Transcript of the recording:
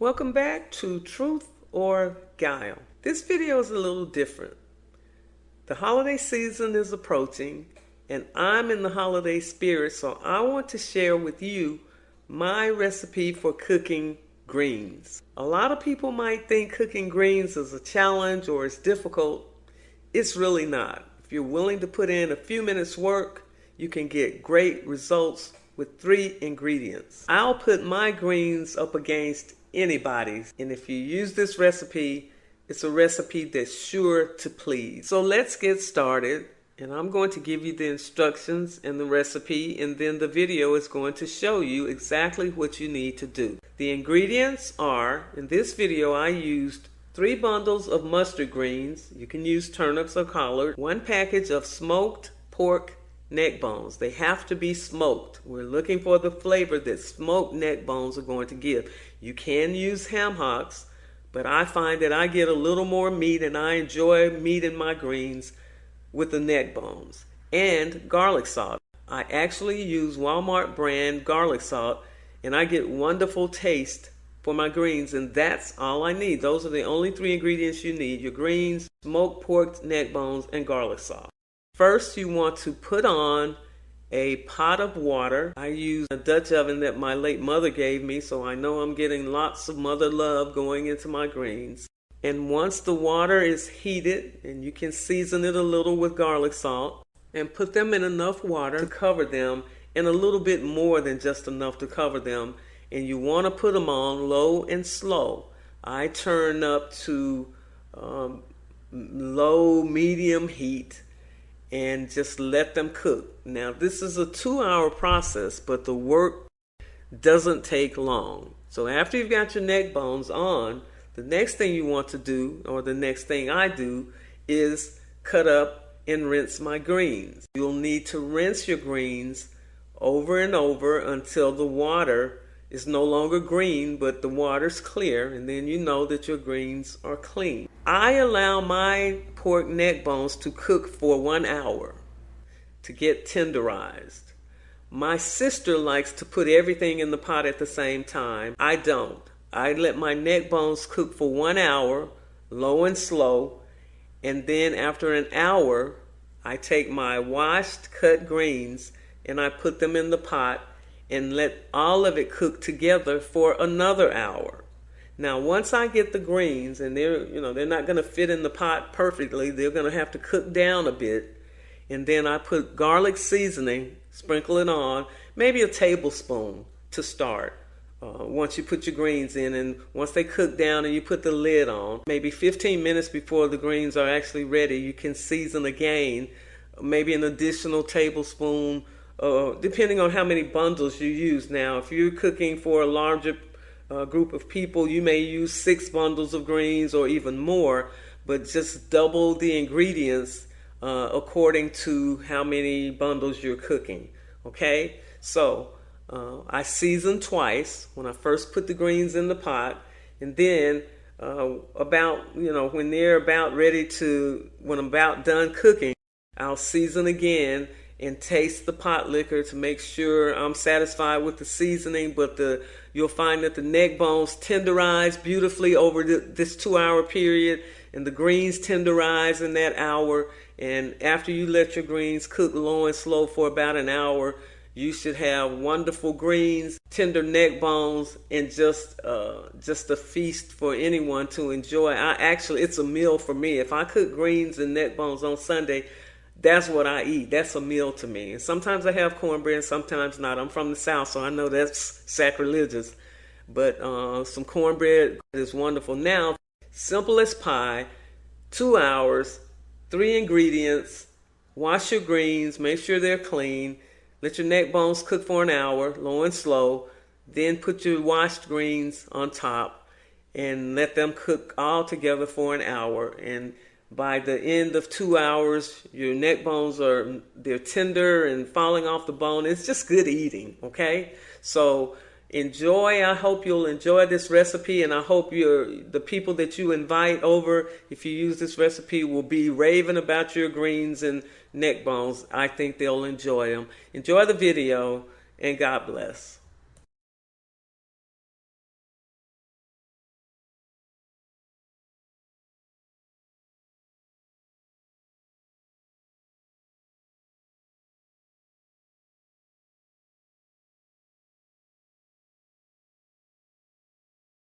Welcome back to Truth or Guile. This video is a little different. The holiday season is approaching and I'm in the holiday spirit, so I want to share with you my recipe for cooking greens. A lot of people might think cooking greens is a challenge or it's difficult. It's really not. If you're willing to put in a few minutes work, you can get great results with 3 ingredients. I'll put my greens up against anybody's, and if you use this recipe, it's a recipe that's sure to please. So let's get started, and I'm going to give you the instructions and the recipe, and then the video is going to show you exactly what you need to do. The ingredients are, in this video I used 3 bundles of mustard greens. You can use turnips or collards. 1 package of smoked pork neck bones. They have to be smoked. We're looking for the flavor that smoked neck bones are going to give. You can use ham hocks, but I find that I get a little more meat and I enjoy meat in my greens with the neck bones. And garlic salt. I actually use Walmart brand garlic salt and I get wonderful taste for my greens, and that's all I need. Those are the only 3 ingredients you need: your greens, smoked pork neck bones, and garlic salt. First, you want to put on a pot of water. I use a Dutch oven that my late mother gave me, so I know I'm getting lots of mother love going into my greens. And once the water is heated, and you can season it a little with garlic salt, and put them in enough water to cover them, and a little bit more than just enough to cover them. And you want to put them on low and slow. I turn up to low, medium heat, and just let them cook. Now this is a 2-hour process, but the work doesn't take long. So after you've got your neck bones on, the next thing you want to do, or the next thing I do, is cut up and rinse my greens. You'll need to rinse your greens over and over until the water is no longer green, but the water's clear, and then you know that your greens are clean. I allow my pork neck bones to cook for 1 hour to get tenderized. My sister likes to put everything in the pot at the same time. I don't. I let my neck bones cook for 1 hour, low and slow, and then after an hour, I take my washed, cut greens and I put them in the pot and let all of it cook together for another hour. Now, once I get the greens, and they're not going to fit in the pot perfectly, they're going to have to cook down a bit, and then I put garlic seasoning, sprinkle it on, maybe a tablespoon to start. Once you put your greens in, and once they cook down and you put the lid on, maybe 15 minutes before the greens are actually ready, you can season again, maybe an additional tablespoon, depending on how many bundles you use. Now, if you're cooking for a larger group of people, you may use 6 bundles of greens or even more, but just double the ingredients according to how many bundles you're cooking. Okay, so I season twice when I first put the greens in the pot, and then when they're about ready to, when I'm about done cooking, I'll season again and taste the pot liquor to make sure I'm satisfied with the seasoning. But you'll find that the neck bones tenderize beautifully over this 2-hour period, and the greens tenderize in that hour. And after you let your greens cook low and slow for about an hour, you should have wonderful greens, tender neck bones, and just a feast for anyone to enjoy. It's a meal for me. If I cook greens and neck bones on Sunday, that's what I eat. That's a meal to me. And sometimes I have cornbread, sometimes not. I'm from the South, so I know that's sacrilegious. But some cornbread is wonderful. Now, simple as pie, 2 hours, 3 ingredients. Wash your greens, make sure they're clean. Let your neck bones cook for an hour, low and slow. Then put your washed greens on top and let them cook all together for an hour. And by the end of 2 hours, your neck bones they're tender and falling off the bone. It's just good eating, okay? So enjoy. I hope you'll enjoy this recipe, and I hope the people that you invite over, if you use this recipe, will be raving about your greens and neck bones. I think they'll enjoy them. Enjoy the video, and God bless.